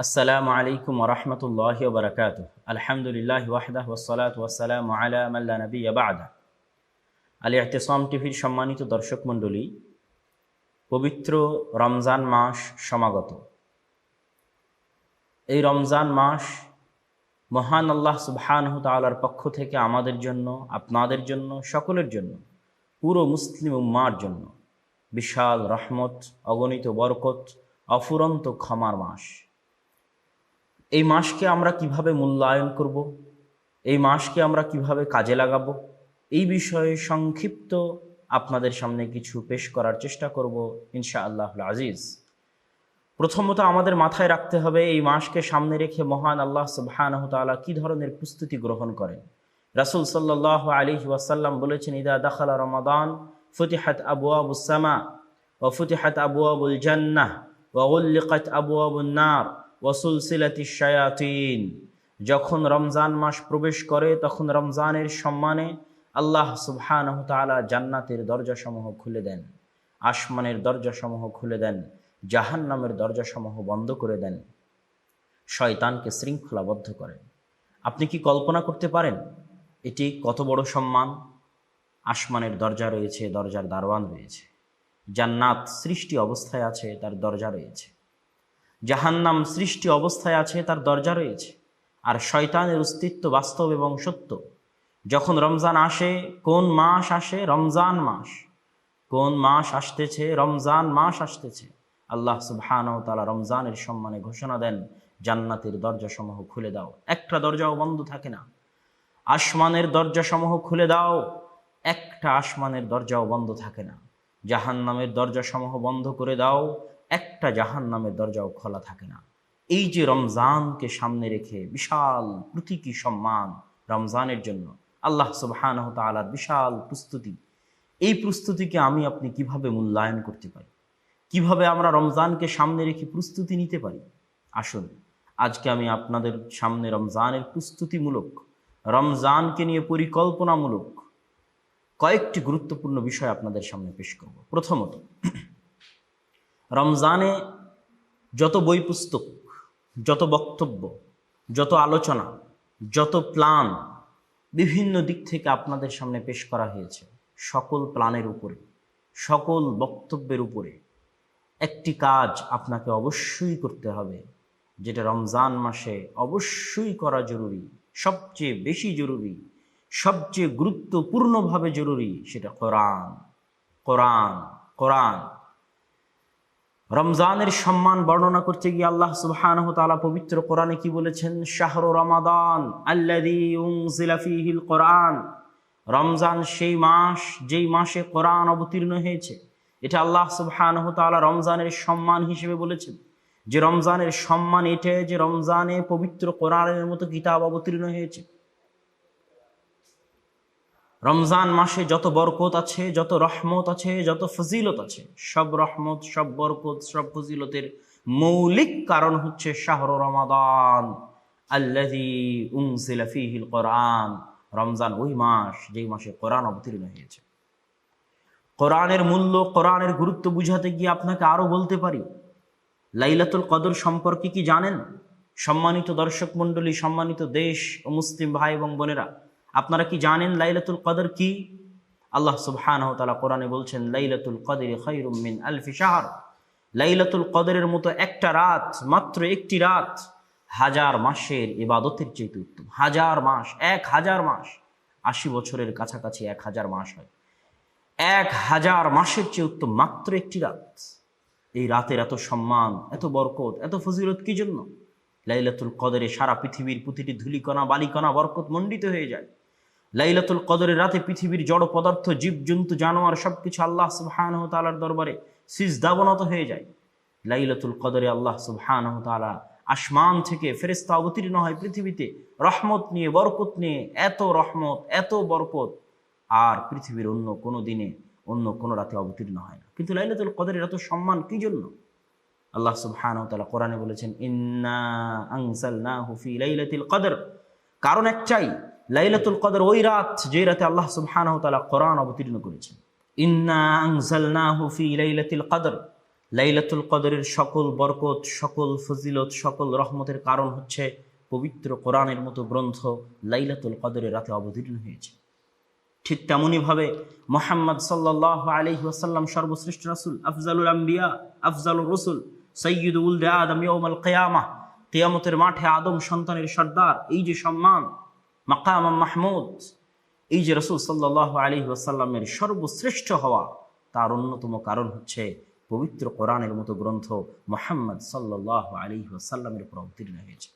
আসসালামু আলাইকুম ওয়া রাহমাতুল্লাহি ওয়া বারাকাতুহু। আলহামদুলিল্লাহি ওয়াহদাহু ওয়াসসালাতু ওয়াসসালামু আলা মান লা নাবিয়্যা বা'দা। আল ইহতিসাম টিভির সম্মানিত দর্শক মণ্ডলী, পবিত্র রমজান মাস সমাগত। এই রমজান মাস মহান আল্লাহ সুবহানাহু ওয়া তাআলার পক্ষ থেকে আমাদের জন্য, আপনাদের জন্য, সকলের জন্য, পুরো মুসলিম উম্মার জন্য বিশাল রহমত, অগণিত বরকত, অফুরন্ত ক্ষমার মাস। এই মাসকে আমরা কিভাবে মূল্যায়ন করব, এই মাসকে আমরা কিভাবে কাজে লাগাবো, এই বিষয়ে সংক্ষিপ্ত আপনাদের সামনে কিছু পেশ করার চেষ্টা করব ইনশাআল্লাহুল আজিজ। প্রথমত আমাদের মাথায় রাখতে হবে এই মাসকে সামনে রেখে মহান আল্লাহ সুবহানাহু ওয়া তাআলা কী ধরনের প্রস্তুতি গ্রহণ করেন। রাসূল সাল্লাল্লাহু আলাইহি ওয়াসাল্লাম বলেছেন, ইদা দাখালা রমাদান ফুতিহাত আবওয়াবুস সামা ওয়া ফুতিহাত আবওয়াবুল জান্নাহ ওয়া গুল্লিকাত আবওয়াবুন নার ওয়া সুলসিলাতিশ শায়াতিন। যখন রমজান মাস প্রবেশ করে তখন রমজানের সম্মানে আল্লাহ সুবহানাহু ওয়া তাআলা জান্নাতের দরজাসমূহ খুলে দেন, আসমানের দরজাসমূহ খুলে দেন, জাহান্নামের দরজাসমূহ বন্ধ করে দেন, শয়তানকে শৃঙ্খলাবদ্ধ করেন। আপনি কি কল্পনা করতে পারেন এটি কত বড় সম্মান? আসমানের দরজা রয়েছে, দরজার দারওয়ান রয়েছে। জান্নাত সৃষ্টি অবস্থায় আছে, তার দরজা রয়েছে। জাহান্নাম সৃষ্টি অবস্থায় আছে, তার দরজা রয়েছে। আর শয়তানের অস্তিত্ব বাস্তব এবং সত্য। যখন রমজান আসে, কোন মাস আসে? রমজান মাস। কোন মাস আসতেছে? রমজান মাস আসতেছে। আল্লাহ সুবহানাহু ওয়া তাআলা রমজানের সম্মানে ঘোষণা দেন, জান্নাতের দরজাসমূহ খুলে দাও, একটা দরজাও বন্ধ থাকে না। আসমানের দরজাসমূহ খুলে দাও, একটা আসমানের দরজাও বন্ধ থাকে না। জাহান্নামের দরজাসমূহ বন্ধ করে দাও, একটা জাহান্নামের দরজাও খোলা থাকে না। এই যে রমজানকে সামনে রেখে বিশাল প্রতীকী সম্মান রমজানের জন্য, আল্লাহ সুবহানাহু ওয়া তাআলার বিশাল প্রস্তুতি, এই প্রস্তুতিকে আমি আপনি কিভাবে মূল্যায়ন করতে পারি, কিভাবে আমরা রমজানকে সামনে রেখে প্রস্তুতি নিতে পারি? আসুন আজকে আমি আপনাদের সামনে রমজানের প্রস্তুতিমূলক, রমজানকে নিয়ে পরিকল্পনামূলক কয়েকটি গুরুত্বপূর্ণ বিষয় আপনাদের সামনে পেশ করব। প্রথমত, রমজানে যত বই পুস্তক, যত বক্তব্য, যত আলোচনা, যত প্ল্যান বিভিন্ন দিক থেকে আপনাদের সামনে পেশ করা হয়েছে, সকল প্ল্যানের উপরে, সকল বক্তব্যের উপরে একটি কাজ আপনাকে অবশ্যই করতে হবে, যেটা রমজান মাসে অবশ্যই করা জরুরি, সবচেয়ে বেশি জরুরি, সবচেয়ে গুরুত্বপূর্ণভাবে জরুরি, সেটা কোরআন। কোরআন কোরআন রমজানের সম্মান বর্ণনা করতে গিয়ে আল্লাহ সুবহানাহু ওয়া তাআলা পবিত্র কোরআনে কি বলেছেন? শাহরু রমাদান আল্লাযী উনজিলা ফীহিল কোরআন। রমজান সেই মাস যেই মাসে কোরআন অবতীর্ণ হয়েছে। এটা আল্লাহ সুবহানাহু ওয়া তাআলা রমজানের সম্মান হিসেবে বলেছেন, যে রমজানের সম্মান এটা যে রমজানে পবিত্র কোরআনের মতো কিতাব অবতীর্ণ হয়েছে। রমজান মাসে যত বরকত আছে, যত রহমত আছে, যত ফজিলত আছে, সব রহমত, সব বরকত, সব ফজিলতের মৌলিক কারণ হচ্ছে শাহরু রমাদান আল্লাযী উনজিলা ফীহিল কোরআন। রমজান ওই মাস যেই মাসে কোরআন অবতীর্ণ হয়েছে। কোরআনের মূল্য, কোরআনের গুরুত্ব বুঝাতে গিয়ে আপনাকে আরো বলতে পারি, লাইলাতুল কদর সম্পর্কে কি জানেন? সম্মানিত দর্শক মণ্ডলী, সম্মানিত দেশ ও মুসলিম ভাই এবং বোনেরা, আপনারা কি জানেন লাইলাতুল কদর কি? আল্লাহ সুবহানাহু ওয়া তাআলা কোরআনে বলছেন, লাইলাতুল কদরি খায়রুম মিন আলফি শাহর। লাইলাতুল কদরের মতো একটা রাত, মাত্র একটি রাত, হাজার মাসের ইবাদতের চেয়ে উত্তম। হাজার মাস, 1000 মাস, 80 বছরের কাছাকাছি 1000 মাস হয়। 1000 মাসের চেয়ে উত্তম মাত্র একটি রাত। এই রাতের এত সম্মান, এত বরকত, এত ফজিলত কি জন্য? লাইলাতুল কদরে সারা পৃথিবীর প্রতিটি ধূলিকণা, বালিকণা বরকত মণ্ডিত হয়ে যায়। লাইলাতুল কদরের রাতে পৃথিবীর জড় পদার্থ, জীবজন্তু, জানোয়ার সবকিছু আল্লাহ সুবহানাহু ওয়া তাআলার দরবারে সিজদাবনত হয়ে যায়। লাইলাতুল কদরে আল্লাহ সুবহানাহু ওয়া তাআলা আসমান থেকে ফেরেশতা অবতীর্ণ হয় পৃথিবীতে রহমত নিয়ে, বরকত নিয়ে। এত রহমত, এত বরকত আর পৃথিবীর অন্য কোনো দিনে, অন্য কোনো রাতে অবতীর্ণ হয় না। কিন্তু লাইলাতুল কদরের এত সম্মান কি জন্য? আল্লাহ সুবহানাহু ওয়া তাআলা কোরআনে বলেছেন, ইন্না আনজালনাহু ফি লাইলাতিল কদর। কারণ একটাই, লাইলাতুল কদর ওই রাত যে রাতে আল্লাহ সুবহানাহু ওয়া তাআলা কোরআন অবতীর্ণ করেছেন। ইন্না আনজালনাহু ফি লাইলাতিল কদর, লাইলাতুল কদরের সকল বরকত, সকল ফজিলত, সকল রহমতের কারণ হচ্ছে পবিত্র কোরআনের মতো গ্রন্থ লাইলাতুল কদরের রাতে অবতীর্ণ হয়েছে। ঠিক তেমনইভাবে মুহাম্মদ সাল্লাল্লাহু আলাইহি ওয়াসাল্লাম সর্বশ্রেষ্ঠ রাসূল, আফজালুল আম্বিয়া, আফজালুর রাসূল, সাইয়্যিদু উলদে আদম ইয়াউমাল কিয়ামাহ, কিয়ামতের মাঠে আদম সন্তানের সর্দার, এই যে সম্মান, মাকাম মাহমুদ, এই যে রাসূল সাল্লাল্লাহু আলাইহি ওয়াসাল্লামের সর্বশ্রেষ্ঠ হওয়া, তার অন্যতম কারণ হচ্ছে পবিত্র কোরআনের মতো গ্রন্থ মুহাম্মদ সাল্লাল্লাহু আলাইহি ওয়াসাল্লামের উপর অবতীর্ণ হয়েছে।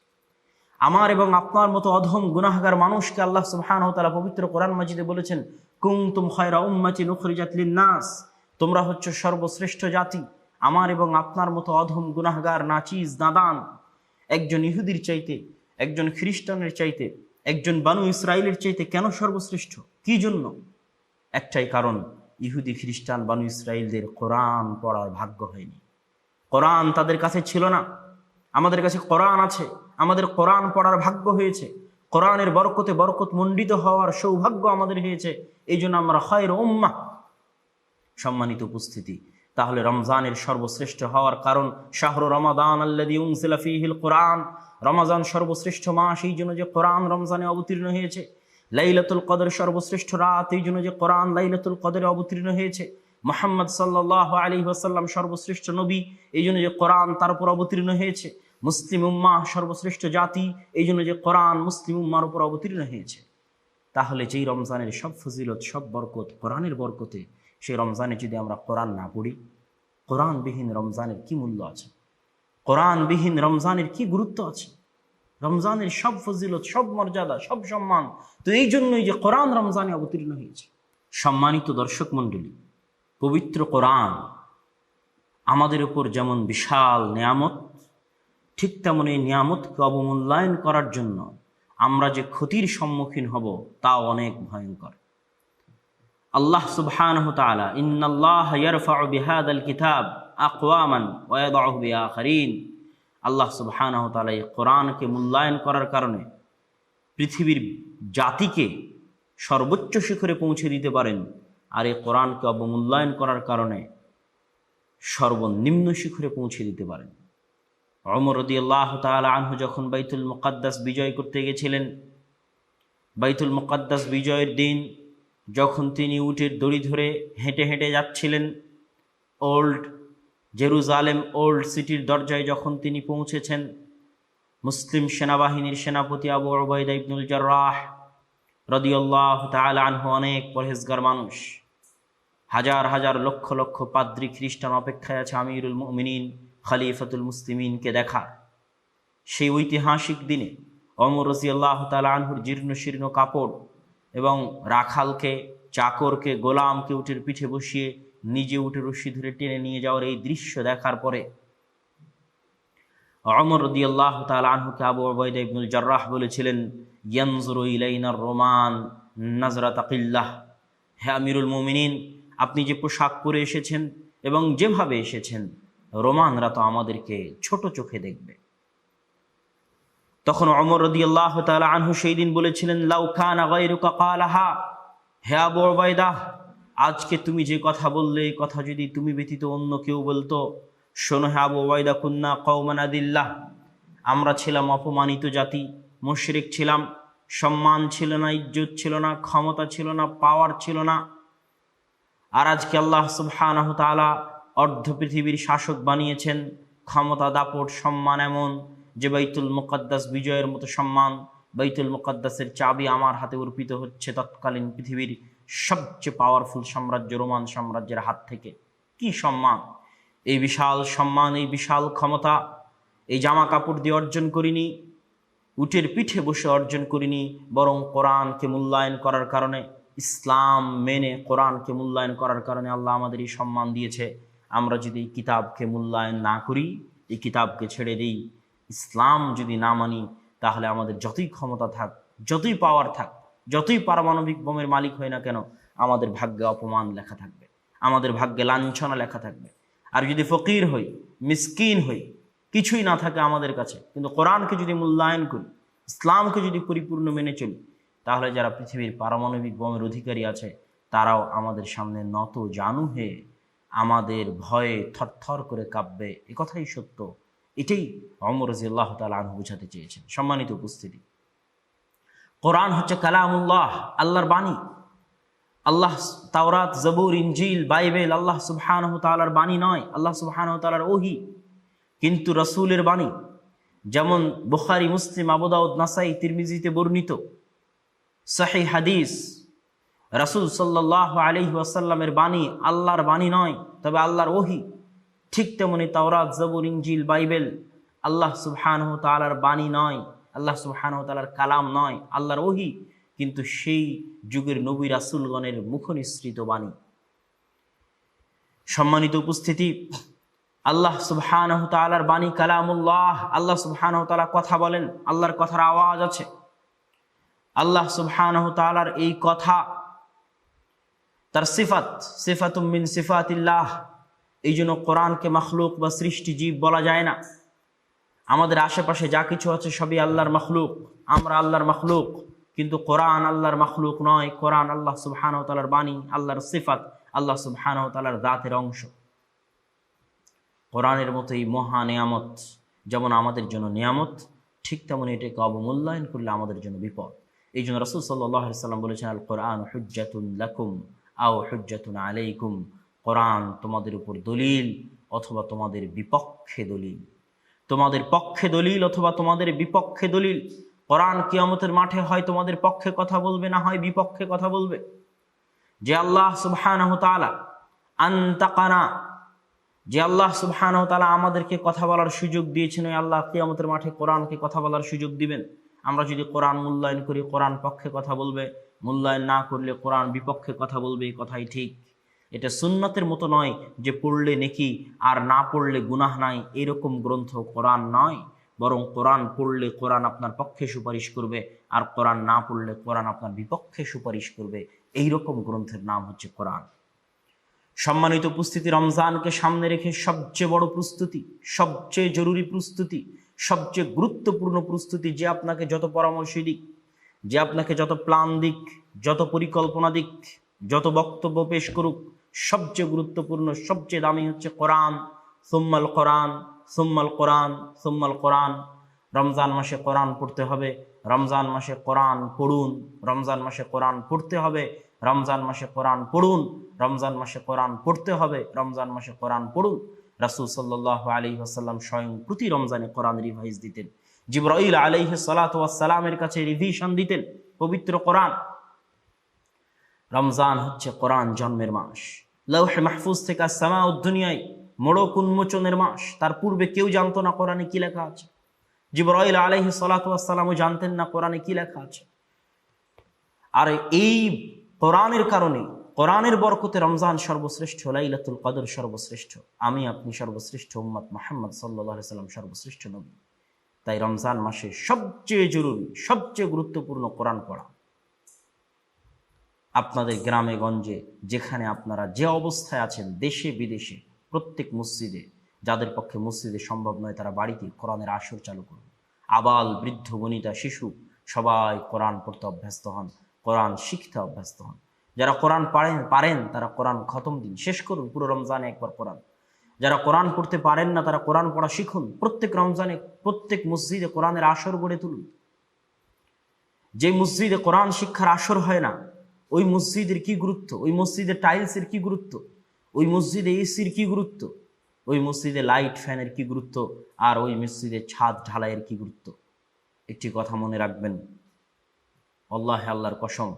আমার এবং আপনার মতো অধম গুনাহগার মানুষকে আল্লাহ সুবহানাহু ওয়া তাআলা পবিত্র কোরআন মাজিদে বলেছেন, কুনতুম খায়রা উম্মাতিন উখরিজাত লিন-নাস, তোমরা হচ্ছে সর্বশ্রেষ্ঠ জাতি। আমার এবং আপনার মতো অধম গুনাহগার, নাচিজ, নাদান একজন ইহুদির চাইতে, একজন খ্রিস্টানের চাইতে, একজন বানু ইসরাইলের চাইতে কেন সর্বশ্রেষ্ঠ? কি জন্য? একটাই কারণ, ইহুদি খ্রিস্টান বানু ইসরাইলদের কোরআন পড়ার ভাগ্য হয়নি। কোরআন তাদের কাছে ছিল না। আমাদের কাছে কোরআন আছে, আমাদের কোরআন পড়ার ভাগ্য হয়েছে, কোরআনের বরকতে বরকত মণ্ডিত হওয়ার সৌভাগ্য আমাদের হয়েছে। এই জন্য আমরা খায়র উম্মাহ। সম্মানিত উপস্থিতি, তাহলে রমজানের সর্বশ্রেষ্ঠ হওয়ার কারণ, শাহরু রমাদান আল্লাযী উনজিলা ফীহিল কোরআন, রমজান সর্বশ্রেষ্ঠ মাস এই জন্য যে কোরআন রমজানে অবতীর্ণ হয়েছে। লাইলাতুল কদর সর্বশ্রেষ্ঠ রাত এই জন্য যে কোরআন লাইলাতুল কদরে অবতীর্ণ হয়েছে। মুহাম্মদ সাল্লাল্লাহু আলাইহি ওয়াসাল্লাম সর্বশ্রেষ্ঠ নবী এই জন্য যে কোরআন তার উপর অবতীর্ণ হয়েছে। মুসলিম উম্মাহ সর্বশ্রেষ্ঠ জাতি এই জন্য যে কোরআন মুসলিম উম্মার উপর অবতীর্ণ হয়েছে। তাহলে যেই রমজানের সব ফজিলত, সব বরকত কোরআনের বরকতে, সেই রমজানে যদি আমরা কোরআন না পড়ি, কোরআনবিহীন রমজানের কি মূল্য আছে? কোরআনবিহীন রমজানের কি গুরুত্ব আছে? রমজানের সব ফজিলত, সব মর্যাদা, সব সম্মান তো এই জন্যই যে কোরআন রমজানে অবতীর্ণ হয়েছে। সম্মানিত দর্শক মণ্ডলী, পবিত্র কোরআন আমাদের উপর যেমন বিশাল নেয়ামত, ঠিক তেমন এই নিয়ামতকে অবমূল্যায়ন করার জন্য আমরা যে ক্ষতির সম্মুখীন হব তা অনেক ভয়ঙ্কর। আল্লাহ সুবহানাহু ওয়া তাআলা, ইন্নাল্লাহা ইয়ারফাউ বিহাদাল কিতাব আকওয়ামান ওয়া ইয়াদউ বিআখারিন, আল্লাহ সুবহানাহু ওয়া তাআলা এই কোরআনকে মূল্যায়ন করার কারণে পৃথিবীর জাতিকে সর্বোচ্চ শিখরে পৌঁছে দিতে পারেন, আর এই কোরআনকে অবমূল্যায়ন করার কারণে সর্বনিম্ন শিখরে পৌঁছে দিতে পারেন। ওমর রাদিয়াল্লাহু তাআলা আনহু যখন বাইতুল মুকাদ্দাস বিজয় করতে গেছিলেন, বাইতুল মুকাদ্দাস বিজয়ের দিন যখন তিনি উটের দড়ি ধরে হেঁটে হেঁটে যাচ্ছিলেন, ওল্ড জেরুজালেম, ওল্ড সিটির দরজায় যখন তিনি পৌঁছেছেন, মুসলিম সেনাবাহিনীর সেনাপতি আবু উবাইদা ইবনুল জাররাহ রাদিয়াল্লাহু তাআলা আনহু অনেক পরহেজগার মানুষ, হাজার হাজার লক্ষ লক্ষ পাদ্রী খ্রিস্টান অপেক্ষায় আছে আমিরুল মুমিনিন খলিফাতুল মুসলিমিনকে দেখার। সেই ঐতিহাসিক দিনে ওমর রাদিয়াল্লাহু তাআলা আনহুর জীর্ণ শীর্ণ কাপড় এবং রাখালকে, চাকরকে, গোলামকে উটের পিঠে বসিয়ে নিজে উঠে রশি ধরে টেনে নিয়ে যাওয়ার এই দৃশ্য দেখার পরে ওমর রাদিয়াল্লাহু তাআলা আনহুকে আবু উবাইদা ইবনুল জাররাহ বলেছিলেন, ইয়ানজুরু ইলাইনার রোমান নাজরাত কিল্লাহ, হে আমিরুল মুমিনিন, আপনি যে পোশাক পরে এসেছেন এবং যেভাবে এসেছেন, রোমানরা তো আমাদেরকে ছোট চোখে দেখবে। তখন ওমর রাদিয়াল্লাহু তাআলা আনহু সেই দিন বলেছিলেন, লাউ কানা গায়রুকা ক্বালাহা, হে আবু উবাইদা, আজকে তুমি যে কথা বললে এই কথা যদি তুমি ব্যতীত অন্য কেউ বলতো, শোনো হে আবু উবাইদা, কুন্না কওমান আদিল্লাহ, আমরা ছিলাম অপমানিত জাতি, মুশরিক ছিলাম, সম্মান ছিল না, ইজ্জত ছিল না, ক্ষমতা ছিল না, পাওয়ার ছিল না। আর আজকে আল্লাহ সুবহানাহু ওয়া তাআলা অর্ধ পৃথিবীর শাসক বানিয়েছেন, ক্ষমতা, দাপট, সম্মান এমন যে বাইতুল মুকাদ্দাস বিজয়ের মতো সম্মান, বাইতুল মুকাদ্দাসের চাবি আমার হাতে অর্পিত হচ্ছে তৎকালীন পৃথিবীর সবচেয়ে পাওয়ারফুল সাম্রাজ্য রোমান সাম্রাজ্যের হাত থেকে। কি সম্মান! এই বিশাল সম্মান, এই বিশাল ক্ষমতা এই জামা কাপড় দিয়ে অর্জন করিনি, উটের পিঠে বসে অর্জন করিনি, বরং কোরআনকে মূল্যায়ন করার কারণে, ইসলাম মেনে কোরআনকে মূল্যায়ন করার কারণে আল্লাহ আমাদের এই সম্মান দিয়েছে। আমরা যদি এই কিতাবকে মূল্যায়ন না করি, এই কিতাবকে ছেড়ে দিই, ইসলাম যদি না মানি, তাহলে আমাদের যতই ক্ষমতা থাক, যতই পাওয়ার থাক, যতই পারমাণবিক বোমের মালিক হয় না কেন, আমাদের ভাগ্যে অপমান লেখা থাকবে, আমাদের ভাগ্যে লাঞ্ছনা লেখা থাকবে। আর যদি ফকির হই, মিসকিন হই, কিছুই না থাকে আমাদের কাছে, কিন্তু কোরআনকে যদি মূল্যায়ন করি, ইসলামকে যদি পরিপূর্ণ মেনে চলি, তাহলে যারা পৃথিবীর পারমাণবিক বোমের অধিকারী আছে তারাও আমাদের সামনে নত জানু হয়ে আমাদের ভয়ে থরথর করে কাঁপবে, এ কথাই সত্য। এটাই ওমর রাদিয়াল্লাহু তাআলা আনহু বোঝাতে চেয়েছেন। সম্মানিত উপস্থিতি, কোরআন হচ্ছে কালামুল্লাহ, আল্লাহর বাণী। আল্লাহ তাওরাত, জবুর, ইনজিল, বাইবেল আল্লাহ সুবহানাহু তাআলার বাণী নয়, আল্লাহ সুবহানাহু তাআলার ওহী, কিন্তু রাসূলের বাণী। যেমন বুখারী, মুসলিম, আবু দাউদ, নাসাই, তিরমিজিতে বর্ণিত সহিহ হাদিস, রাসূল সাল্লাল্লাহু আলাইহি ওয়াসাল্লামের বাণী আল্লাহর বাণী নয়, তবে আল্লাহর ওহী। ঠিক তেমনি তাওরাত, জবুর, ইনজিল, বাইবেল আল্লাহ সুবহানাহু তাআলার বাণী নয়, আল্লাহ সুবহানাহু তাআলার কালাম নয়, আল্লাহর ওহী, কিন্তু সেই যুগের নবী রাসূলগণের মুখনিসৃত বাণী। সম্মানিত উপস্থিতি, আল্লাহ সুবহানাহু তাআলার বাণী কালামুল্লাহ। আল্লাহ সুবহানাহু তাআলা কথা বলেন, আল্লাহর কথার আওয়াজ আছে। আল্লাহ সুবহানাহু তাআলার এই কথা তার সিফাত, সিফাতুম মিন সিফাতিল্লাহ। এই জন্য কোরআনকে মাখলুক বা সৃষ্টি জীব বলা যায় না। আমাদের আশেপাশে যা কিছু আছে সবই আল্লাহর মাখলুক, আমরা আল্লাহর মাখলুক, কিন্তু কোরআন আল্লাহর মাখলুক নয়। কোরআন আল্লাহ সুবহানাহু তাআলার বাণী, আল্লাহর সিফাত, আল্লাহ সুবহানাহু তাআলার জাতের অংশ। কোরআনের মতো এই মহা নিয়ামত যেমন আমাদের জন্য নিয়ামত, ঠিক তেমন এটাকে অবমূল্যায়ন করলে আমাদের জন্য বিপদ। এই জন্য রাসূল সাল্লাল্লাহু আলাইহি ওয়াসাল্লাম বলেছেন, আল কোরআন হুজ্জাতুন লাকুম আও হুজ্জাতুন আলাইকুম। কোরআন তোমাদের উপর দলিল অথবা তোমাদের বিপক্ষে দলিল, তোমাদের পক্ষে দলিল অথবা তোমাদের বিপক্ষে দলিল। কোরআন কিয়ামতের মাঠে হয় তোমাদের পক্ষে কথা বলবে, না হয় বিপক্ষে কথা বলবে। যে আল্লাহ সুবহানাহু তাআলা আনতাকানা, যে আল্লাহ সুবহানাহু তাআলা আমাদেরকে কথা বলার সুযোগ দিয়েছেন, ওই আল্লাহ কিয়ামতের মাঠে কোরআনকে কথা বলার সুযোগ দিবেন। আমরা যদি কোরআন মূল্যায়ন করি, কোরআন পক্ষে কথা বলবে, মূল্যায়ন না করলে কোরআন বিপক্ষে কথা বলবে। এই কথাই ঠিক। এটা সুন্নতের মতো নয় যে পড়লে নেকি আর না পড়লে গুনাহ নাই, এরকম গ্রন্থ কোরআন নয়। বরং কোরআন পড়লে কোরআন আপনার পক্ষে সুপারিশ করবে, আর কোরআন না পড়লে কোরআন আপনার বিপক্ষে সুপারিশ করবে। এইরকম গ্রন্থের নাম হচ্ছে কোরআন। সম্মানিত উপস্থিতি, রমজানকে সামনে রেখে সবচেয়ে বড় প্রস্তুতি, সবচেয়ে জরুরি প্রস্তুতি, সবচেয়ে গুরুত্বপূর্ণ প্রস্তুতি, যে আপনাকে যত পরামর্শ দিক, যে আপনাকে যত প্ল্যান দিক, যত পরিকল্পনা দিক, যত বক্তব্য পেশ করুক, সবচেয়ে গুরুত্বপূর্ণ, সবচেয়ে দামি হচ্ছে কোরআন। সুম্মাল কোরআন, সুম্মাল কোরআন, সুম্মাল কোরআন। রমজান মাসে কোরআন পড়তে হবে, রমজান মাসে কোরআন পড়ুন, রমজান মাসে কোরআন পড়তে হবে, রমজান মাসে কোরআন পড়ুন, রমজান মাসে কোরআন পড়তে হবে, রমজান মাসে কোরআন পড়ুন। রাসূল সাল্লাল্লাহু আলাইহি ওয়াসাল্লাম স্বয়ং প্রতি রমজানে কোরআন রিভাইজ দিতেন। জিবরাইল আলাইহিস সালাতু ওয়াস সালামের কাছে রিভিশন দিতেন পবিত্র কোরআন। রমজান হচ্ছে কোরআন জন্মের মাস। লৌহে মাহফুজ থেকে আসসামাউদ দুনিয়ায় মোড়ক উন্মোচনের মাস। তার পূর্বে কেউ জানতো না কোরআনে কি লেখা আছে। জিবরাইল আলাইহিস সালাতু ওয়াস সালামও জানতেন না কোরআনে কি লেখা আছে। আর এই কোরআনের কারণে, কোরআনের বরকতে রমজান সর্বশ্রেষ্ঠ, লাইলাতুল কদর সর্বশ্রেষ্ঠ, আমি আপনি সর্বশ্রেষ্ঠ, উম্মত মুহাম্মদ সাল্লাল্লাহু আলাইহি সাল্লাম সর্বশ্রেষ্ঠ নবী। তাই রমজান মাসে সবচেয়ে জরুরি, সবচেয়ে গুরুত্বপূর্ণ কোরআন পড়া। আপনাদের গ্রামে গঞ্জে যেখানে আপনারা যে অবস্থায় আছেন, দেশে বিদেশে, প্রত্যেক মসজিদে, যাদের পক্ষে মসজিদে সম্ভব নয় তারা বাড়িতে কোরআনের আসর চালু করুন। আবাল, বৃদ্ধ, বনিতা, শিশু সবাই কোরআন পড়তে অভ্যস্ত হন, কোরআন শিখতে অভ্যস্ত হন। যারা কোরআন পারেন তারা কোরআন খতম দিন, শেষ করুন পুরো রমজানে একবার কোরআন। যারা কোরআন পড়তে পারেন না তারা কোরআন পড়া শিখুন। প্রত্যেক রমজানে প্রত্যেক মসজিদে কোরআনের আসর গড়ে তুলুন। যে মসজিদে কোরআন শিক্ষার আসর হয় না, ওই মসজিদের কি গুরুত্ব, ওই মসজিদে টাইলসের কি গুরুত্ব, ওই মসজিদে এসির কি গুরুত্ব, ওই মসজিদে লাইট ফ্যানের কি গুরুত্ব, আর ওই মসজিদে ছাদ ঢালাইয়ের কি গুরুত্ব। একটি কথা মনে রাখবেন, আল্লাহ, আল্লাহর কসম,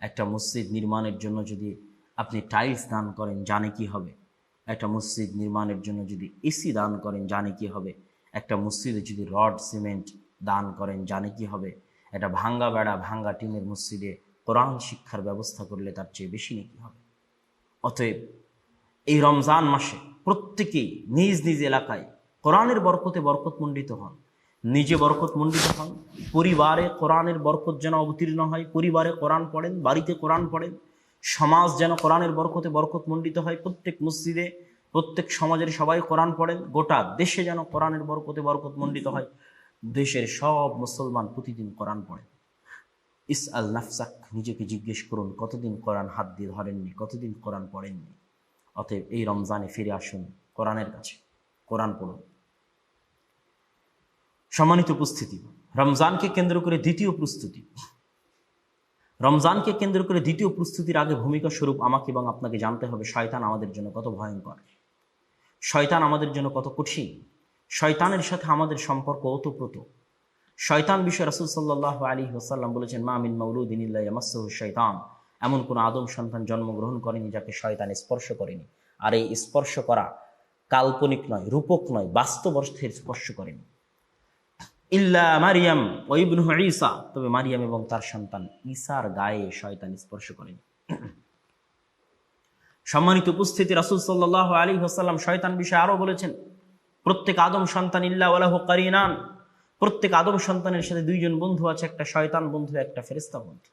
একটা মসজিদ নির্মাণের জন্য যদি আপনি টাইলস দান করেন জানে কি হবে, একটা মসজিদ নির্মাণের জন্য যদি এসি দান করেন জানে কি হবে, একটা মসজিদে যদি রড সিমেন্ট দান করেন জানে কি হবে, একটা ভাঙ্গা বেড়া ভাঙ্গা টিনের মসজিদে কোরআন শিক্ষার ব্যবস্থা করলে তার চেয়ে বেশি নেকি হবে। অতএব এই রমজান মাসে প্রত্যেকেই নিজ নিজ এলাকায় কোরআনের বরকতে বরকতমণ্ডিত হন, নিজে বরকতমণ্ডিত হন, পরিবারে কোরআনের বরকত যেন অবতীর্ণ হয়, পরিবারে কোরআন পড়েন, বাড়িতে কোরআন পড়েন, সমাজ যেন কোরআনের বরকতে বরকতমণ্ডিত হয়, প্রত্যেক মসজিদে, প্রত্যেক সমাজের সবাই কোরআন পড়েন, গোটা দেশে যেন কোরআনের বরকতে বরকতমণ্ডিত হয়, দেশের সব মুসলমান প্রতিদিন কোরআন পড়েন। ইস আল নাফসাক, নিজেকে জিজ্ঞেস করুন, কতদিন কোরআন হাত দিয়ে ধরেননি, কতদিন কোরআন পড়েননি। অতএব এই রমজানে ফিরে আসুন কোরআনের কাছে, কোরআন পড়ুন। সম্মানিত উপস্থিতি, রমজানকে কেন্দ্র করে দ্বিতীয় প্রস্তুতি, রমজানকে কেন্দ্র করে দ্বিতীয় প্রস্তুতির আগে ভূমিকা স্বরূপ আমাকে এবং আপনাকে জানতে হবে শয়তান আমাদের জন্য কত ভয়ঙ্কর, শয়তান আমাদের জন্য কত কঠিন, শয়তানের সাথে আমাদের সম্পর্ক ওতপ্রোত। শয়তান বিষয়ে রাসূল সাল্লাল্লাহু আলাইহি ওয়াসাল্লাম বলেছেন, মা মিন মাউলুদিন ইল্লা ইয়ামাসসুহু শাইতান, এমন কোন আদম সন্তান জন্মগ্রহণ করেনি যাকে শয়তান স্পর্শ করেনি। আর এই স্পর্শ করা কাল্পনিক নয়, রূপক নয়, বাস্তব অর্থে স্পর্শ করেনি। ইল্লা মারিয়াম ওয়া ইবনুহু ঈসা, তবে মারিয়াম এবং তার সন্তান ঈসার গায়ে শয়তান স্পর্শ করেনি। সম্মানিত উপস্থিতি, রাসূল সাল্লাল্লাহু আলাইহি ওয়াসাল্লাম শয়তান বিষয়ে আরো বলেছেন, প্রত্যেক আদম সন্তান ইল্লা ওয়ালাহু কারিনান, প্রত্যেক আদম সন্তানের সাথে দুইজন বন্ধু আছে, একটা শয়তান বন্ধু, একটা ফেরেশতা বন্ধু।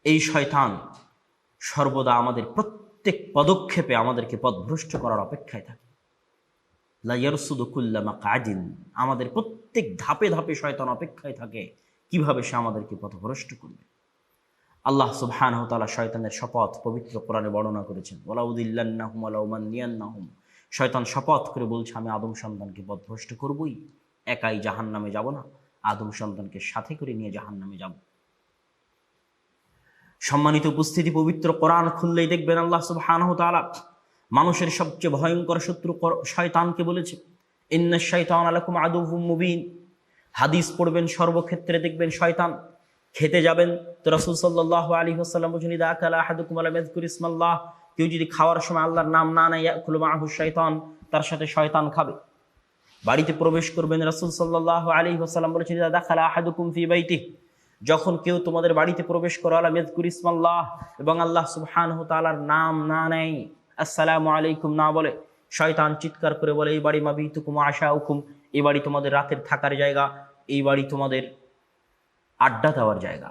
এই শয়তান সর্বদা আমাদের প্রত্যেক পদক্ষেপে আমাদেরকে পথভ্রষ্ট করার অপেক্ষায় থাকে। লা ইয়ারসুদু কুল্লা মাকআদিন, আমাদের প্রত্যেক ধাপে ধাপে শয়তান অপেক্ষায় থাকে কিভাবে সে আমাদেরকে পথভ্রষ্ট করবে। আল্লাহ সুবহানাহু ওয়া তাআলা শয়তানের শপথ পবিত্র কোরআনে বর্ণনা করেছেন, ওয়ালা উযিল্লান্নাহুম ওয়ালা উমান্নিয়ান্নাহুম, শয়তান শপথ করে বলছে আমি আদম সন্তানকে পথভ্রষ্ট করবই, একাই জাহান্নামে যাব না, আদম সন্তানকে সাথে করে নিয়ে জাহান্নামে যাব। সম্মানিত উপস্থিতি, পবিত্র কোরআন খুললেই দেখবেন আল্লাহ সুবহানাহু ওয়া তাআলা মানুষের সবচেয়ে ভয়ঙ্কর শত্রু শয়তানকে বলেছে, ইন্নাশ শাইতানা লাকুম আদুউম মুবিন। হাদিস পড়বেন, সর্বক্ষেত্রে দেখবেন শয়তান। খেতে যাবেন তো রাসূল সাল্লাল্লাহু আলাইহি ওয়াসাল্লাম বলেছেন, ইদা আকালা আহাদুকুম লা ইয়াযকুর ইসমাল্লাহ, কেউ যদি খাওয়ার সময় আল্লাহর নাম না নেয়, ইয়াকুলু মাআহু শাইতান, তার সাথে শয়তান খাবে। বাড়িতে প্রবেশ করবেন, রাসূল সাল্লাল্লাহু আলাইহি ওয়াসাল্লাম বলেছেন, ইদা দাখালা আহাদুকুম ফি বাইতিহি, যখন কেউ তোমাদের বাড়িতে প্রবেশ করে, লা ইয়াযকুর ইসমাল্লাহ, এবং আল্লাহ সুবহানাহু ওয়া তাআলার নাম না নেয়, আসসালামু আলাইকুম না বলে, শয়তান চিৎকার করে বলে, এই বাড়ি মাবিতুকুম ওয়া আশাউকুম, এই বাড়ি তোমাদের রাতের থাকার জায়গা, এই বাড়ি তোমাদের আড্ডা দেওয়ার জায়গা।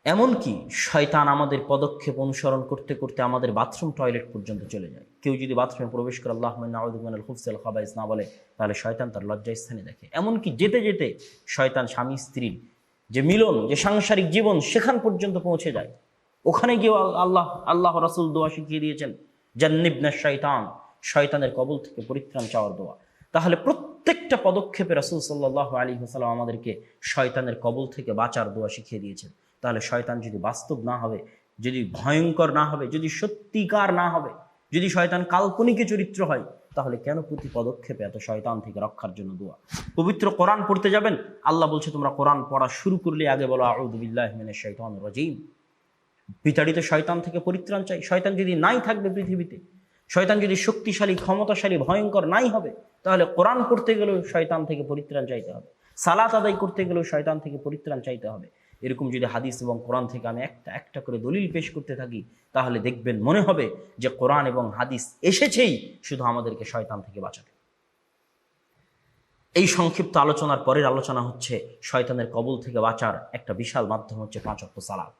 এমনকি শয়তান আমাদের পদক্ষেপ অনুসরণ করতে করতে আমাদের বাথরুম টয়লেট পর্যন্ত চলে যায়। কেউ যদি বাথরুমে প্রবেশ করে আল্লাহুম্মা নাউযু মিনাল খুবসি ওয়াল খাবাইস না বলে, তাহলে শয়তান তার লজ্জাস্থানে দেখে। এমনকি যেতে যেতে শয়তান স্বামী স্ত্রীর যে মিলন, যে সাংসারিক জীবন, সেখান পর্যন্ত পৌঁছে যায়। ওখানে গিয়ে আল্লাহ রাসূল দোয়া শিখিয়ে দিয়েছেন, জান্নিবনা শয়তান, শয়তানের কবল থেকে পরিত্রাণ চাওয়ার দোয়া। তাহলে প্রত্যেকটা পদক্ষেপে রাসূল সাল্লাল্লাহু আলাইহি ওয়াসাল্লাম আমাদেরকে শয়তানের কবল থেকে বাঁচার দোয়া শিখিয়ে দিয়েছেন। তাহলে শয়তান যদি বাস্তব না হবে, যদি ভয়ঙ্কর না হবে, যদি সত্যিকার না হবে, যদি শয়তান কাল্পনিক চরিত্র হয়, তাহলে কেন প্রতি পদক্ষেপে এত শয়তান থেকে রক্ষার জন্য দোয়া? পবিত্র কোরআন পড়তে যাবেন, আল্লাহ বলছে তোমরা কোরআন পড়া শুরু করলে আগে বলো আউযু বিল্লাহি মিনাশ শাইতানির রাজীম। বিতাড়িত শয়তান থেকে পরিত্রাণ চাই। শয়তান যদি নাই থাকবে পৃথিবীতে, শয়তান যদি শক্তিশালী, ক্ষমতাশালী, ভয়ঙ্কর নাই হবে, তাহলে কোরআন পড়তে গেলেও শয়তান থেকে পরিত্রাণ চাইতে হবে, সালাত আদায় করতে গেলেও শয়তান থেকে পরিত্রাণ চাইতে হবে। এরকম যদি হাদিস এবং কোরআন থেকে আমি একটা একটা করে দলিল পেশ করতে থাকি, তাহলে দেখবেন মনে হবে যে কোরআন এবং হাদিস এসেছেই শুধু আমাদেরকে শয়তান থেকে বাঁচাতে। এই সংক্ষিপ্ত আলোচনার পরের আলোচনা হচ্ছে শয়তানের কবল থেকে বাঁচার একটা বিশাল মাধ্যম হচ্ছে 5 ওয়াক্ত সালাত।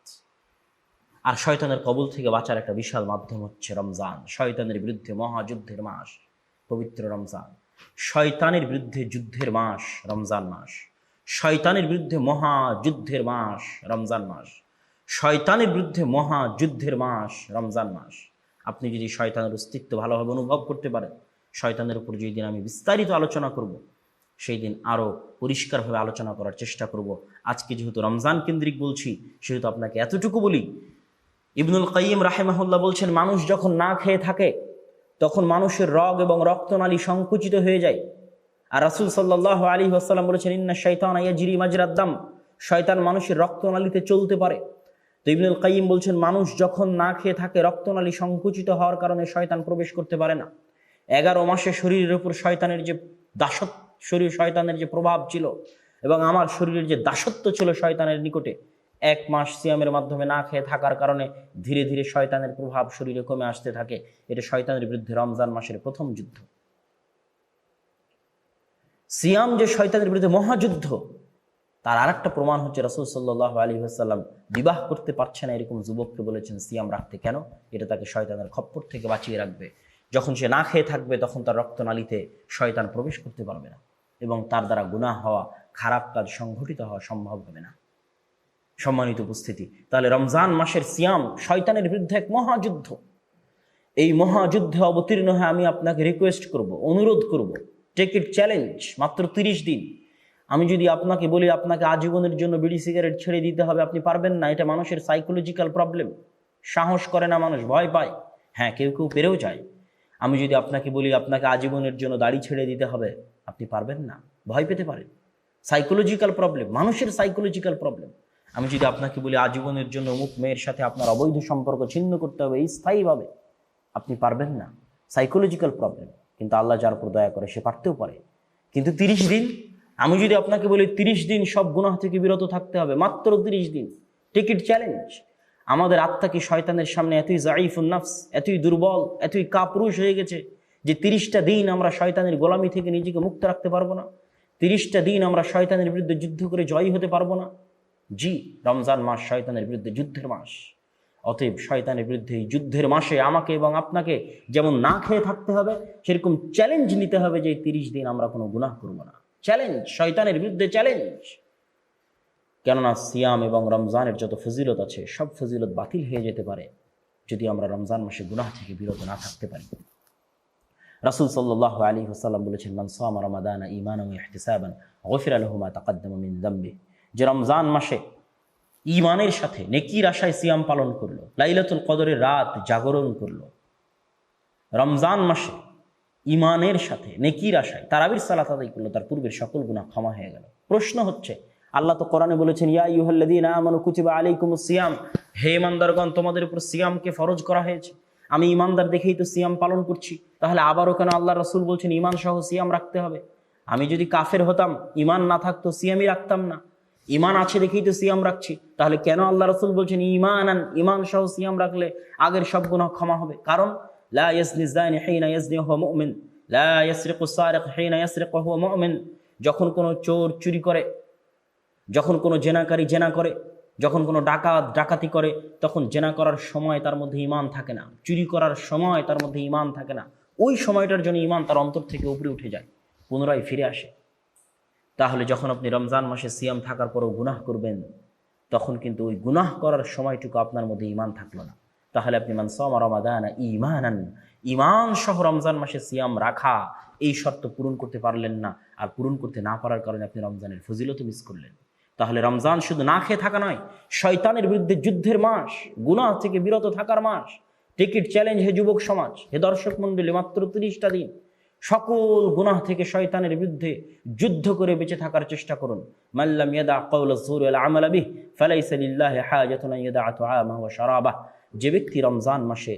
আর শয়তানের কবল থেকে বাঁচার একটা বিশাল মাধ্যম হচ্ছে রমজান, শয়তানের বিরুদ্ধে মহাযুদ্ধের মাস পবিত্র রমজান। শয়তানের বিরুদ্ধে যুদ্ধের মাস রমজান মাস, শয়তানের বিরুদ্ধে মহাযুদ্ধের মাস রমজান মাস, শয়তানের বিরুদ্ধে মহাযুদ্ধের মাস রমজান মাস। আপনি যদি শয়তানের অস্তিত্ব ভালোভাবে অনুভব করতে পারেন, শয়তানের উপর যেই দিন আমি বিস্তারিত আলোচনা করব, সেই দিন আরও পরিষ্কারভাবে আলোচনা করার চেষ্টা করব। আজকে যেহেতু রমজান কেন্দ্রিক বলছি, সেহেতু আপনাকে এতটুকু বলি, ইবনুল কাইয়িম রাহিমাহুল্লাহ বলছেন, মানুষ যখন না খেয়ে থাকে তখন মানুষের রগ এবং রক্তনালী সংকুচিত হয়ে যায়। আর রাসূল সাল্লাল্লাহু আলাইহি ওয়াসাল্লাম বলেছেন, ইন্না শাইতানা ইয়াজরি মাজরাদ দাম, শয়তান মানুষের রক্তনালীতে চলতে পারে। তো ইবনুল কাইয়িম বলছেন, মানুষ যখন না খেয়ে থাকে রক্তনালী সংকুচিত হওয়ার কারণে শয়তান প্রবেশ করতে পারে না। 11 মাসে শরীরের উপর শয়তানের যে শয়তানের যে প্রভাব ছিল, এবং আমার শরীরের যে দাসত্ব ছিল শয়তানের নিকটে, 1 মাস সিয়ামের মাধ্যমে না খেয়ে থাকার কারণে ধীরে ধীরে শয়তানের প্রভাব শরীরে কমে আসতে থাকে। এটা শয়তানের বিরুদ্ধে রমজান মাসের প্রথম যুদ্ধ। সিয়াম যে শয়তানের বিরুদ্ধে মহাযুদ্ধ, তার আরেকটা প্রমাণ হচ্ছে রাসূল সাল্লাল্লাহু আলাইহি ওয়াসাল্লাম বিবাহ করতে পারছে না এরকম যুবককে বলেছেন সিয়াম রাখতে। কেন? এটা তাকে শয়তানের খপ্পর থেকে বাঁচিয়ে রাখবে। যখন সে না খেয়ে থাকবে তখন তার রক্তনালীতে শয়তান প্রবেশ করতে পারবে না এবং তার দ্বারা গুনাহ হওয়া, খারাপ কাজ সংঘটিত হওয়া সম্ভব হবে না। সম্মানিত উপস্থিতি, তাহলে রমজান মাসের সিয়াম শয়তানের বিরুদ্ধে এক মহাযুদ্ধ। এই মহাযুদ্ধে অবতীর্ণ হয়ে আমি আপনাকে রিকোয়েস্ট করব, অনুরোধ করব, টেক ইট চ্যালেঞ্জ। মাত্র 30 দিন। আমি যদি আপনাকে বলি আপনাকে আজীবনের জন্য বিড়ি সিগারেট ছেড়ে দিতে হবে, আপনি পারবেন না। এটা মানুষের সাইকোলজিক্যাল প্রবলেম। সাহস করে না, মানুষ ভয় পায়। হ্যাঁ, কেউ কেউ পেরেও যায়। আমি যদি আপনাকে বলি আপনাকে আজীবনের জন্য দাড়ি ছেড়ে দিতে হবে, আপনি পারবেন না, ভয় পেতে পারেন। সাইকোলজিক্যাল প্রবলেম, মানুষের সাইকোলজিক্যাল প্রবলেম। আমি যদি আপনাকে বলি আজীবনের জন্য অমুক মেয়ের সাথে আপনার অবৈধ সম্পর্ক ছিন্ন করতে হবে স্থায়ীভাবে, আপনি পারবেন না, সাইকোলজিক্যাল প্রবলেম। কিন্তু আল্লাহ যার উপর দয়া করে সে পারতেও পারে। কিন্তু 30 দিন, আমি যদি আপনাকে বলি 30 দিন সব গুনাহ থেকে বিরত থাকতে হবে, মাত্র 30 দিন, টেক ইট চ্যালেঞ্জ। আমাদের আত্মা কি শয়তানের সামনে এতই জাইফুন নাফস, এতই দুর্বল, এতই কাপুরুষ হয়ে গেছে যে 30টা দিন আমরা শয়তানের গোলামি থেকে নিজেকে মুক্ত রাখতে পারবো না? 30টা দিন আমরা শয়তানের বিরুদ্ধে যুদ্ধ করে জয়ী হতে পারবো না? জি, রমজান মাস শয়তানের বিরুদ্ধে যুদ্ধের মাস। অতএব শয়তানের বিরুদ্ধে এই যুদ্ধের মাসে আমাকে এবং আপনাকে যেমন না খেয়ে থাকতে হবে, সেরকম চ্যালেঞ্জ নিতে হবে যে 30 দিন আমরা কোনো গুনাহ করব না। চ্যালেঞ্জ, শয়তানের বিরুদ্ধে চ্যালেঞ্জ। কেননা সিয়াম এবং রমজানের যত ফজিলত আছে সব ফজিলত বাতিল হয়ে যেতে পারে যদি আমরা রমজান মাসে গুনাহ থেকে বিরত না থাকতে পারি। রাসূল সাল্লাল্লাহু আলাইহি ওয়াসাল্লাম বলেছেন, মান সামা রমাদানা ঈমানান ওয়া ইহতিসাবান গুফিরা লাহু মা তাকাদ্দামা মিন যামবি। যে রমজান মাসে ঈমানের সাথে নেকির আশায় সিয়াম পালন করলো, লাইলাতুল কদরের রাত জাগরণ করলো, রমজান মাসে ঈমানের সাথে নেকির আশায় তারাবির সালাত আদায় করলো, তার পূর্বের সকল গুনাহ ক্ষমা হয়ে গেল। প্রশ্ন হচ্ছে, আল্লাহ তো কোরআনে বলেছেন, ইয়া আইয়ুহাল্লাযীনা আমানু কুতিবা আলাইকুমুস সিয়াম, হে ঈমানদারগণ তোমাদের উপর সিয়ামকে ফরজ করা হয়েছে। আমি ঈমানদার দেখেই তো সিয়াম পালন করছি, তাহলে আবারও কেন আল্লাহ রাসূল বলছেন ঈমান সহ সিয়াম রাখতে হবে? আমি যদি কাফের হতাম, ঈমান না থাকতো, সিয়ামই রাখতাম না। ঈমান আছে দেখেই তো সিয়াম রাখছি, তাহলে কেন আল্লাহ রাসূল বলছেন ঈমানান, ঈমান সহ সিয়াম রাখলে আগের সব গুনাহ ক্ষমা হবে? কারণ লা ইয়াজনি যানি হিনা ইয়াজনি ওয়া মুমিন, লা ইয়াসরিকু সারিক হিনা ইয়াসরিকু ওয়া মুমিন। যখন কোনো চোর চুরি করে, যখন কোনো জেনাকারী জেনা করে, যখন কোনো ডাকাত ডাকাতি করে, তখন জেনা করার সময় তার মধ্যে ঈমান থাকে না, চুরি করার সময় তার মধ্যে ঈমান থাকে না। ওই সময়টার জন্য ঈমান তার অন্তর থেকে উপরে উঠে যায়, পুনরায় ফিরে আসে। তাহলে যখন আপনি রমজান মাসে সিয়াম থাকার পরেও গুনাহ করবেন, তখন কিন্তু ওই গুনাহ করার সময়টুকু আপনার মধ্যে ঈমান থাকলো না। তাহলে আপনি মান সামা রমাদানা ঈমানান, ঈমান সহ রমজান মাসে সিয়াম রাখা, এই শর্ত পূরণ করতে পারলেন না। আর পূরণ করতে না পারার কারণে আপনি রমজানের ফজিলত মিস করলেন। তাহলে রমজান শুধু না খেয়ে থাকা নয়, শয়তানের বিরুদ্ধে যুদ্ধের মাস, গুনাহ থেকে বিরত থাকার মাস। টেক ইট চ্যালেঞ্জ হে যুবক সমাজ, হে দর্শক মণ্ডলী, মাত্র 30টা দিন সকল গুনাহ থেকে শয়তানের বিরুদ্ধে যুদ্ধ করে বেঁচে থাকার চেষ্টা করুন। মাল্লাম ইয়াদা কাওলা যুর ওয়াল আমাল বিহি ফালাইসা লিল্লাহি হাজাতুন ইয়াদা তুআমাহু ওয়া শারাবাহু। যে ব্যক্তি রমজান মাসে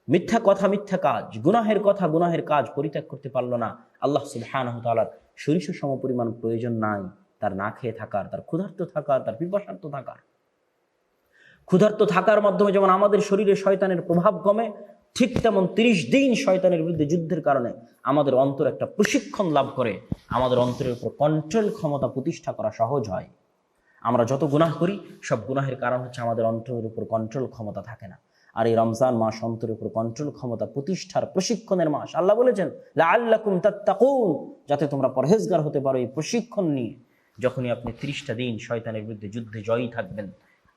মিথ্যা কথা, মিথ্যা কাজ, গুনাহের কথা, গুনাহের কাজ পরিত্যাগ করতে পারল না, আল্লাহ সুবহানাহু ওয়া তাআলার সরিষ সমপরিমাণ প্রয়োজন নাই তার না খেয়ে থাকার, তার ক্ষুধার্ত থাকার, তার পিপাসার্ত থাকার। ক্ষুধার্ত থাকার মাধ্যমে যেমন আমাদের শরীরে শয়তানের প্রভাব কমে, ঠিক তেমন 30 দিন শয়তানের বিরুদ্ধে যুদ্ধের কারণে আমাদের অন্তর একটা প্রশিক্ষণ লাভ করে, আমাদের অন্তরের উপর কন্ট্রোল ক্ষমতা প্রতিষ্ঠা করা সহজ হয়। আমরা যত গুনাহ করি, সব গুনাহের কারণ হচ্ছে আমাদের অন্তরের উপর কন্ট্রোল ক্ষমতা থাকে না। আর এই রমজান মাস অন্তরের উপর কন্ট্রোল ক্ষমতা প্রতিষ্ঠার প্রশিক্ষণের মাস। আল্লাহ বলেছেন লাআল্লাকুম তাত্তাকুন, যাতে তোমরা পরহেজগার হতে পারো। এই প্রশিক্ষণ নিয়ে যখনই আপনি 30টা দিন শয়তানের বিরুদ্ধে যুদ্ধে জয়ী থাকবেন,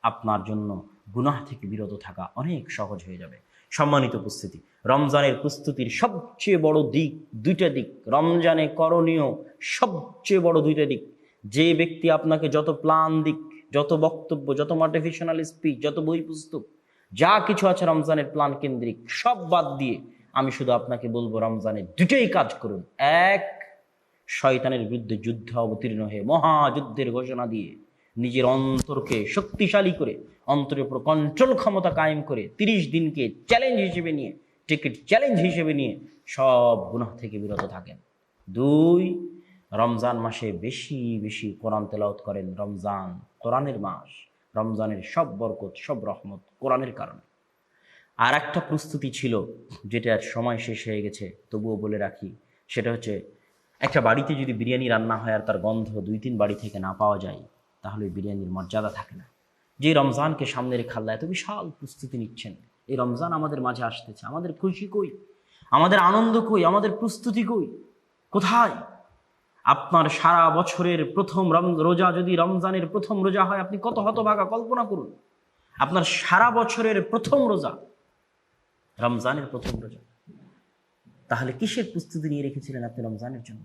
আপনার জন্য গুনাহ থেকে বিরত থাকা অনেক সহজ হয়ে যাবে। সম্মানিত উপস্থিতি, রমজানের প্রস্তুতির সবচেয়ে বড় দিক, 2টা দিক রমজানে করণীয়, সবচেয়ে বড় 2টা দিক। যে ব্যক্তি আপনাকে যত প্ল্যান দিক, যত বক্তব্য, যত মোটিভেশনাল স্পিচ, যত বই পুস্তক, যা কিছু আছে রমজানের প্ল্যান কেন্দ্রিক, সব বাদ দিয়ে আমি শুধু আপনাকে বলবো রমজানে 2টাই কাজ করুন। এক, শয়তানের বিরুদ্ধে যুদ্ধে অবতীর্ণ হয়ে মহাযুদ্ধের ঘোষণা দিয়ে নিজের অন্তরকে শক্তিশালী করে, অন্তরের উপর কন্ট্রোল ক্ষমতা কায়েম করে 30 দিনকে চ্যালেঞ্জ হিসেবে নিয়ে, টিকিট চ্যালেঞ্জ হিসেবে নিয়ে সব গুনাহ থেকে বিরত থাকেন। 2, রমজান মাসে বেশি বেশি কোরআন তেলাওয়াত করেন। রমজান কোরআনের মাস, রমজানের সব বরকত, সব রহমত কোরআনের কারণে। আর একটা প্রস্তুতি ছিল, যেটার সময় শেষ হয়ে গেছে, তবুও বলে রাখি, সেটা হচ্ছে একটা বাড়িতে যদি বিরিয়ানি রান্না হয় আর তার গন্ধ 2-3 বাড়ি থেকে না পাওয়া যায়, তাহলে বিরিয়ানির মর্যাদা থাকে না। যে রমজানকে সামনে রেখে আল্লাহ এত বিশাল প্রস্তুতি নিচ্ছেন, এই রমজান আমাদের মাঝে আসতেছে, আমাদের খুশি কই, আমাদের আনন্দ কই, আমাদের প্রস্তুতি কই, কোথায়? আপনার সারা বছরের প্রথম রোজা যদি রমজানের প্রথম রোজা হয়, আপনি কত হতভাগা কল্পনা করুন। আপনার সারা বছরের প্রথম রোজা রমজানের প্রথম রোজা, তাহলে কিসের প্রস্তুতি নিয়ে রেখেছিলেন আপনি রমজানের জন্য?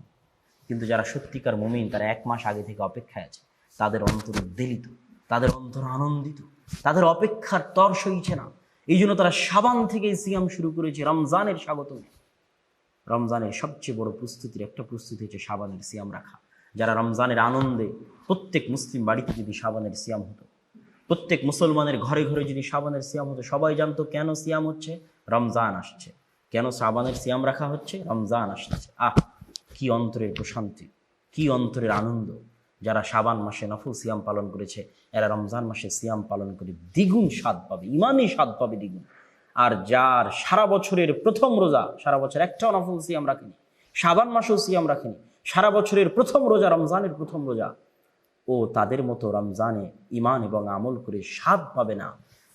কিন্তু যারা সত্যিকার মুমিন, তারা 1 মাস আগে থেকে অপেক্ষায় আছে, তাদের অন্তর উদ্বেলিত, তাদের অন্তর আনন্দিত, তাদের অপেক্ষার তর সইছে না। এই জন্য তারা শাবান থেকে সিয়াম শুরু করেছে রমজানের স্বাগতম। রমজানের সবচেয়ে বড় প্রস্তুতির একটা প্রস্তুতি হচ্ছে শাবানের সিয়াম রাখা। যারা রমজানের আনন্দে, প্রত্যেক মুসলিম বাড়িতে যদি শাবানের সিয়াম হতো, প্রত্যেক মুসলমানের ঘরে ঘরে যদি শাবানের সিয়াম হতো, সবাই জানতো কেন সিয়াম হচ্ছে, রমজান আসছে। কেন শাবানের সিয়াম রাখা হচ্ছে, রমজান আসছে। কি অন্তরের প্রশান্তি, কি অন্তরের আনন্দ। যারা শাবান মাসে নফল সিয়াম পালন করেছে, এরা রমজান মাসে সিয়াম পালন করে দ্বিগুণ স্বাদ পাবে, ইমানই স্বাদ পাবে দ্বিগুণ। আর যার সারা বছরের প্রথম রোজা, সারা বছর একটাও নফল সিয়াম রাখেনি, শাবান মাসেও সিয়াম রাখেনি, সারা বছরের প্রথম রোজা রমজানের প্রথম রোজা, ও তাদের মতো রমজানে ইমান এবং আমল করে স্বাদ পাবে না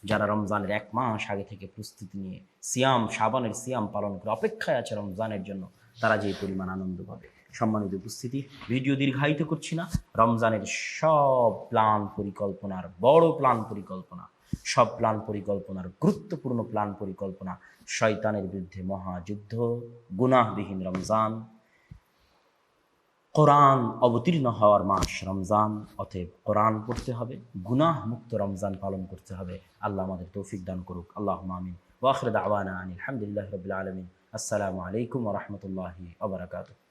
যারা রমজানের 1 মাস আগে থেকে প্রস্তুতি নিয়ে সিয়াম, শাবানের সিয়াম পালন করে অপেক্ষায় আছে রমজানের জন্য, তারা যে পরিমাণ আনন্দ পাবে। সম্মানিত উপস্থিতি, ভিডিও দীর্ঘায়িত করছি না। রমজানের সব প্ল্যান পরিকল্পনার বড় প্ল্যান পরিকল্পনা, সব প্ল্যান পরিকল্পনার গুরুত্বপূর্ণ প্ল্যান পরিকল্পনা, শয়তানের বিরুদ্ধে মহাযুদ্ধ, গুনাহবিহীন রমজান, কোরআন অবতীর্ণ হওয়ার মাস রমজান, অতএব কোরআন পড়তে হবে, গুনাহ মুক্ত রমজান পালন করতে হবে। আল্লাহ আমাদের তৌফিক দান করুক। আল্লাহুম্মা আমিন। ওয়া আখিরু দাওয়ানা আনিল হামদুলিল্লাহি রাব্বিল আলামিন। আসসালামু আলাইকুম ওয়া রাহমাতুল্লাহি ওয়া বারাকাতুহু।